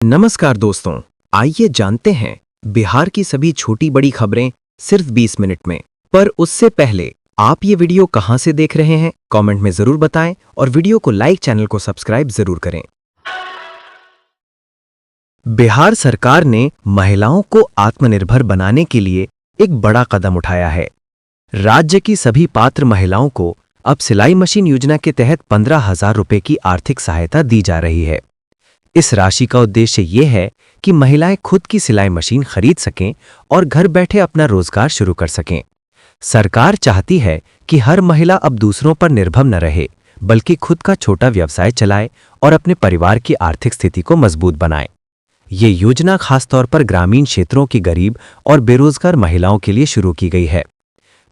नमस्कार दोस्तों, आइए जानते हैं बिहार की सभी छोटी बड़ी खबरें सिर्फ 20 मिनट में। पर उससे पहले आप ये वीडियो कहां से देख रहे हैं कमेंट में जरूर बताएं और वीडियो को लाइक, चैनल को सब्सक्राइब जरूर करें। बिहार सरकार ने महिलाओं को आत्मनिर्भर बनाने के लिए एक बड़ा कदम उठाया है। राज्य की सभी पात्र महिलाओं को अब सिलाई मशीन योजना के तहत 15,000 रुपए की आर्थिक सहायता दी जा रही है। इस राशि का उद्देश्य ये है कि महिलाएं खुद की सिलाई मशीन खरीद सकें और घर बैठे अपना रोजगार शुरू कर सकें। सरकार चाहती है कि हर महिला अब दूसरों पर निर्भर न रहे, बल्कि खुद का छोटा व्यवसाय चलाए और अपने परिवार की आर्थिक स्थिति को मजबूत बनाए। ये योजना खासतौर पर ग्रामीण क्षेत्रों की गरीब और बेरोजगार महिलाओं के लिए शुरू की गई है।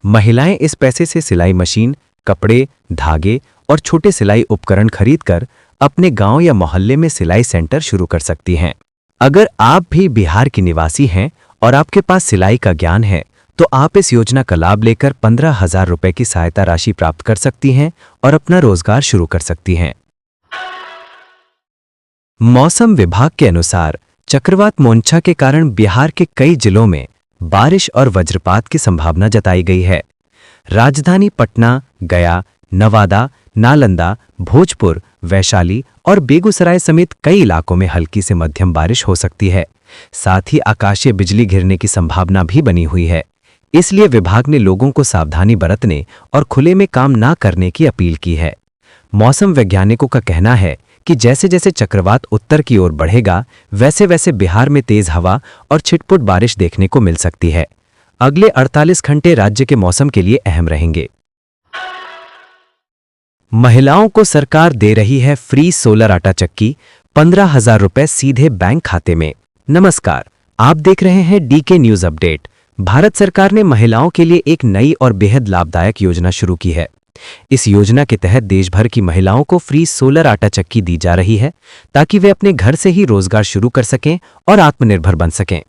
महिलाएं इस पैसे से सिलाई मशीन, कपड़े, धागे और छोटे सिलाई उपकरण खरीदकर अपने गांव या मोहल्ले में सिलाई सेंटर शुरू कर सकती हैं। अगर आप भी बिहार के निवासी हैं और आपके पास सिलाई का ज्ञान है, तो आप इस योजना का लाभ लेकर 15,000 रुपए की सहायता राशि प्राप्त कर सकती हैं और अपना रोजगार शुरू कर सकती हैं। मौसम विभाग के अनुसार चक्रवात मोंचा के कारण बिहार के कई जिलों में बारिश और वज्रपात की संभावना जताई गई है। राजधानी पटना, गया, नवादा, नालंदा, भोजपुर, वैशाली और बेगूसराय समेत कई इलाकों में हल्की से मध्यम बारिश हो सकती है। साथ ही आकाशीय बिजली गिरने की संभावना भी बनी हुई है। इसलिए विभाग ने लोगों को सावधानी बरतने और खुले में काम ना करने की अपील की है। मौसम वैज्ञानिकों का कहना है कि जैसे जैसे चक्रवात उत्तर की ओर बढ़ेगा, वैसे वैसे बिहार में तेज हवा और छिटपुट बारिश देखने को मिल सकती है। अगले 48 घंटे राज्य के मौसम के लिए अहम रहेंगे। महिलाओं को सरकार दे रही है फ्री सोलर आटा चक्की, 15,000 रुपए सीधे बैंक खाते में। नमस्कार, आप देख रहे हैं डीके न्यूज अपडेट। भारत सरकार ने महिलाओं के लिए एक नई और बेहद लाभदायक योजना शुरू की है। इस योजना के तहत देश भर की महिलाओं को फ्री सोलर आटा चक्की दी जा रही है, ताकि वे अपने घर से ही रोजगार शुरू कर सकें और आत्मनिर्भर बन सकें।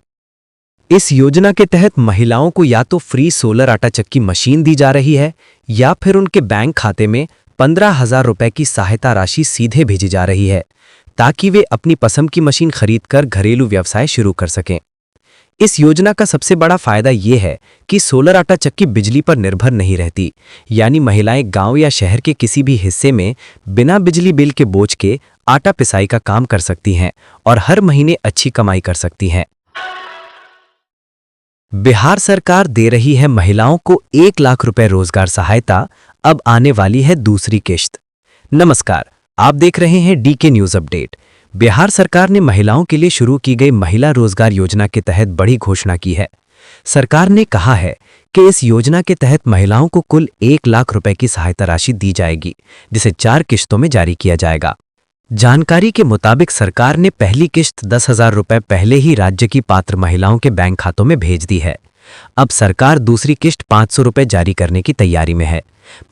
इस योजना के तहत महिलाओं को या तो फ्री सोलर आटा चक्की मशीन दी जा रही है या फिर उनके बैंक खाते में 15,000 रुपए की सहायता राशि सीधे भेजी जा रही है, ताकि वे अपनी पसंद की मशीन खरीदकर घरेलू व्यवसाय शुरू कर सकें। इस योजना का सबसे बड़ा फायदा ये है कि सोलर आटा चक्की बिजली पर निर्भर नहीं रहती, यानी महिलाएं गांव या शहर के किसी भी हिस्से में बिना बिजली बिल के बोझ के आटा पिसाई का काम कर सकती हैं और हर महीने अच्छी कमाई कर सकती हैं। बिहार सरकार दे रही है महिलाओं को 1 लाख रुपए रोजगार सहायता, अब आने वाली है दूसरी किश्त। नमस्कार, आप देख रहे हैं डीके न्यूज अपडेट। बिहार सरकार ने महिलाओं के लिए शुरू की गई महिला रोजगार योजना के तहत बड़ी घोषणा की है। सरकार ने कहा है कि इस योजना के तहत महिलाओं को कुल 1 लाख रुपए की सहायता राशि दी जाएगी, जिसे 4 किश्तों में जारी किया जाएगा। जानकारी के मुताबिक सरकार ने पहली किश्त 10,000 रुपए पहले ही राज्य की पात्र महिलाओं के बैंक खातों में भेज दी है। अब सरकार दूसरी किश्त 500 रुपए जारी करने की तैयारी में है।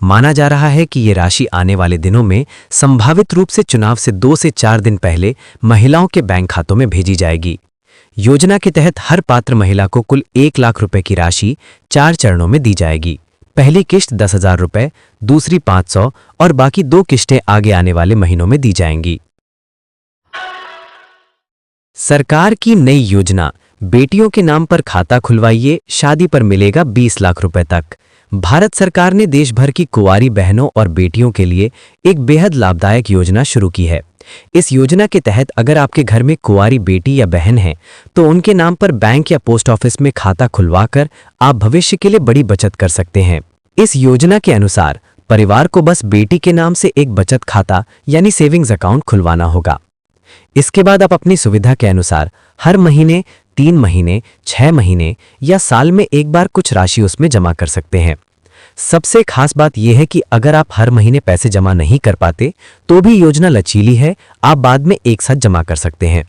माना जा रहा है कि ये राशि आने वाले दिनों में संभावित रूप से चुनाव से 2 से 4 दिन पहले महिलाओं के बैंक खातों में भेजी जाएगी। योजना के तहत हर पात्र महिला को कुल 1 लाख रुपए की राशि 4 चरणों में दी जाएगी। पहली किश्त 10,000 रुपए, दूसरी 500 और बाकी 2 किश्तें आगे आने वाले महीनों में दी जाएंगी। सरकार की नई योजना, बेटियों के नाम पर खाता खुलवाइए, शादी पर मिलेगा 20 लाख रुपए तक। भारत सरकार ने देश भर की कुंवारी बहनों और बेटियों के लिए एक बेहद लाभदायक योजना शुरू की है। इस योजना के तहत अगर आपके घर में कुंवारी बेटी या बहन है, तो उनके नाम पर बैंक या पोस्ट ऑफिस में खाता खुलवाकर आप भविष्य के लिए बड़ी बचत कर सकते हैं। इस योजना के अनुसार परिवार को बस बेटी के नाम से एक बचत खाता यानी सेविंग्स अकाउंट खुलवाना होगा। इसके बाद आप अपनी सुविधा के अनुसार हर महीने, 3 महीने, 6 महीने या साल में एक बार कुछ राशि उसमें जमा कर सकते हैं। सबसे खास बात यह है कि अगर आप हर महीने पैसे जमा नहीं कर पाते, तो भी योजना लचीली है, आप बाद में एक साथ जमा कर सकते हैं।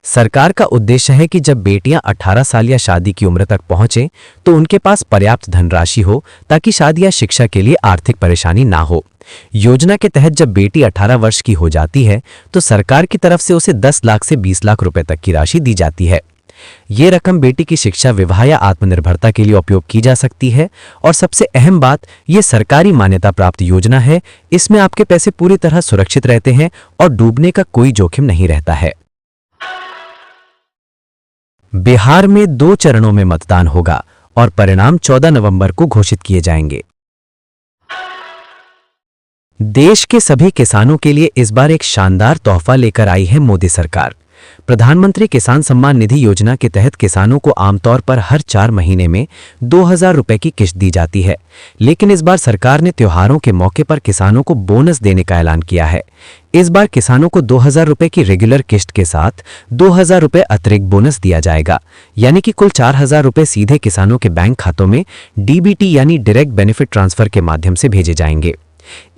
सरकार का उद्देश्य है कि जब बेटियां 18 साल या शादी की उम्र तक पहुंचें, तो उनके पास पर्याप्त धनराशि हो, ताकि शादी या शिक्षा के लिए आर्थिक परेशानी ना हो। योजना के तहत जब बेटी 18 वर्ष की हो जाती है, तो सरकार की तरफ से उसे 10 लाख से 20 लाख रुपए तक की राशि दी जाती है। ये रकम बेटी की शिक्षा, विवाह या आत्मनिर्भरता के लिए उपयोग की जा सकती है। और सबसे अहम बात, ये सरकारी मान्यता प्राप्त योजना है। इसमें आपके पैसे पूरी तरह सुरक्षित रहते हैं और डूबने का कोई जोखिम नहीं रहता है। बिहार में 2 चरणों में मतदान होगा और परिणाम 14 नवंबर को घोषित किए जाएंगे। देश के सभी किसानों के लिए इस बार एक शानदार तोहफा लेकर आई है मोदी सरकार। प्रधानमंत्री किसान सम्मान निधि योजना के तहत किसानों को आमतौर पर हर 4 महीने में 2000 रुपए की किश्त दी जाती है, लेकिन इस बार सरकार ने त्योहारों के मौके पर किसानों को बोनस देने का ऐलान किया है। इस बार किसानों को 2000 रुपए की रेगुलर किश्त के साथ 2000 रुपए अतिरिक्त बोनस दिया जाएगा, यानी कि कुल 4000 रुपए सीधे किसानों के बैंक खातों में डीबीटी यानी डायरेक्ट बेनिफिट ट्रांसफर के माध्यम से भेजे जाएंगे।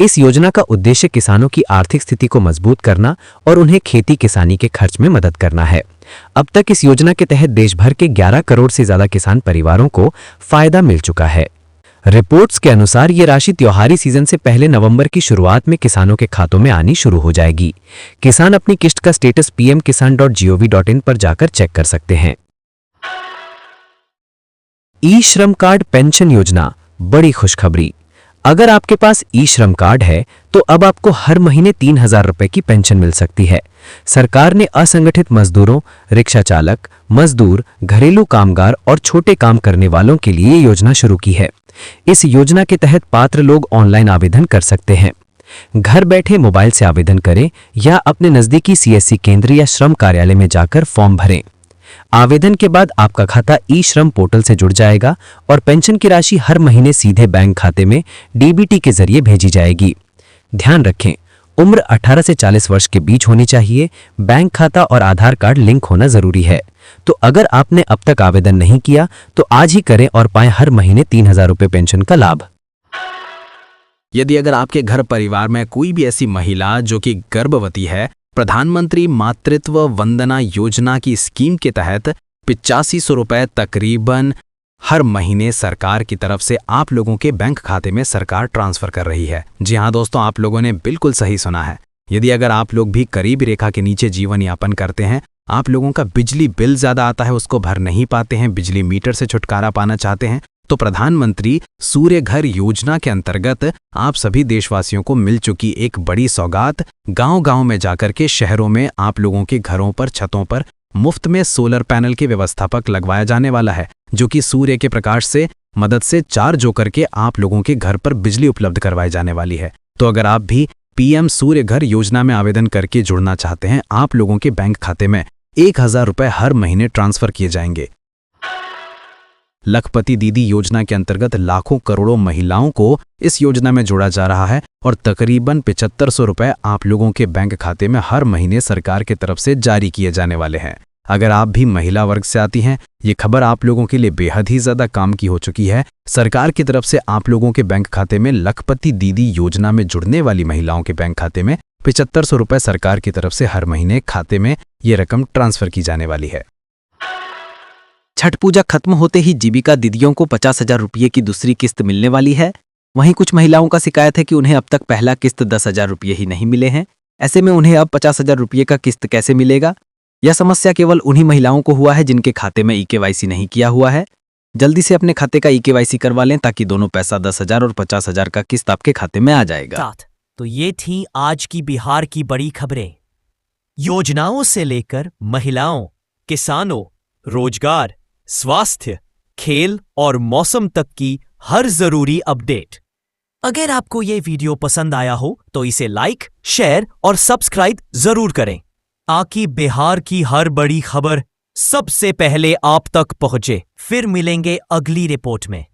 इस योजना का उद्देश्य किसानों की आर्थिक स्थिति को मजबूत करना और उन्हें खेती किसानी के खर्च में मदद करना है। अब तक इस योजना के तहत देश भर के 11 करोड़ से ज्यादा किसान परिवारों को फायदा मिल चुका है। रिपोर्ट्स के अनुसार ये राशि त्योहारी सीजन से पहले नवंबर की शुरुआत में किसानों के खातों में आनी शुरू हो जाएगी। किसान अपनी किश्त का स्टेटस pmkisan.gov.in पर जाकर चेक कर सकते हैं। ई श्रम कार्ड पेंशन योजना, बड़ी खुशखबरी। अगर आपके पास ई श्रम कार्ड है तो अब आपको हर महीने 3000 रुपए की पेंशन मिल सकती है। सरकार ने असंगठित मजदूरों, रिक्शा चालक, मजदूर, घरेलू कामगार और छोटे काम करने वालों के लिए योजना शुरू की है। इस योजना के तहत पात्र लोग ऑनलाइन आवेदन कर सकते हैं। घर बैठे मोबाइल से आवेदन करें या अपने नजदीकी सीएससी केंद्र या श्रम कार्यालय में जाकर फॉर्म भरें। आवेदन के बाद आपका खाता ई श्रम पोर्टल से जुड़ जाएगा और पेंशन की राशि हर महीने सीधे बैंक खाते में डीबीटी के जरिए भेजी जाएगी। ध्यान रखें, उम्र 18 से 40 वर्ष के बीच होनी चाहिए। बैंक खाता और आधार कार्ड लिंक होना जरूरी है। तो अगर आपने अब तक आवेदन नहीं किया तो आज ही करें और पाएं हर महीने 3000 रुपए पेंशन का लाभ। यदि अगर आपके घर परिवार में कोई भी ऐसी महिला जो कि गर्भवती है, प्रधानमंत्री मातृत्व वंदना योजना की स्कीम के तहत 8500 रुपए तकरीबन हर महीने सरकार की तरफ से आप लोगों के बैंक खाते में सरकार ट्रांसफर कर रही है। जी हाँ दोस्तों, आप लोगों ने बिल्कुल सही सुना है। यदि अगर आप लोग भी गरीबी रेखा के नीचे जीवन यापन करते हैं, आप लोगों का बिजली बिल ज्यादा आता है, उसको भर नहीं पाते हैं, बिजली मीटर से छुटकारा पाना चाहते हैं, तो प्रधानमंत्री सूर्य घर योजना के अंतर्गत आप सभी देशवासियों को मिल चुकी एक बड़ी सौगात, गांव-गांव में जाकर के शहरों में आप लोगों के घरों पर, छतों पर मुफ्त में सोलर पैनल के व्यवस्थापक लगवाया जाने वाला है, जो कि सूर्य के प्रकाश से मदद से चार्ज होकर के आप लोगों के घर पर बिजली उपलब्ध करवाई जाने वाली है। तो अगर आप भी पीएम सूर्य घर योजना में आवेदन करके जुड़ना चाहते हैं, आप लोगों के बैंक खाते में 1000 रुपए हर महीने ट्रांसफर किए जाएंगे। लखपति दीदी योजना के अंतर्गत लाखों करोड़ों महिलाओं को इस योजना में जोड़ा जा रहा है और तकरीबन 7500 रुपए आप लोगों के बैंक खाते में हर महीने सरकार की तरफ से जारी किए जाने वाले हैं। अगर आप भी महिला वर्ग से आती हैं, ये खबर आप लोगों के लिए बेहद ही ज्यादा काम की हो चुकी है। सरकार की तरफ से आप लोगों के बैंक खाते में लखपति दीदी योजना में जुड़ने वाली महिलाओं के बैंक खाते में 7500 रुपए सरकार की तरफ से हर महीने खाते में ये रकम ट्रांसफर की जाने वाली है। छठ पूजा खत्म होते ही जीविका दीदियों को 50,000 रुपये की दूसरी किस्त मिलने वाली है। वहीं कुछ महिलाओं का शिकायत है कि उन्हें अब तक पहला किस्त 10,000 रुपये ही नहीं मिले हैं। ऐसे में उन्हें अब 50,000 रुपये का किस्त कैसे मिलेगा? यह समस्या केवल उन्हीं महिलाओं को हुआ है जिनके खाते में ईकेवाईसी नहीं किया हुआ है। जल्दी से अपने खाते का ईकेवाईसी करवा लें ताकि दोनों पैसा 10,000 और 50,000 का किस्त आपके खाते में आ जाएगा। तो ये थी आज की बिहार की बड़ी खबरें। योजनाओं से लेकर महिलाओं, किसानों, रोजगार, स्वास्थ्य, खेल और मौसम तक की हर जरूरी अपडेट। अगर आपको ये वीडियो पसंद आया हो तो इसे लाइक, शेयर और सब्सक्राइब जरूर करें ताकि बिहार की हर बड़ी खबर सबसे पहले आप तक पहुंचे। फिर मिलेंगे अगली रिपोर्ट में।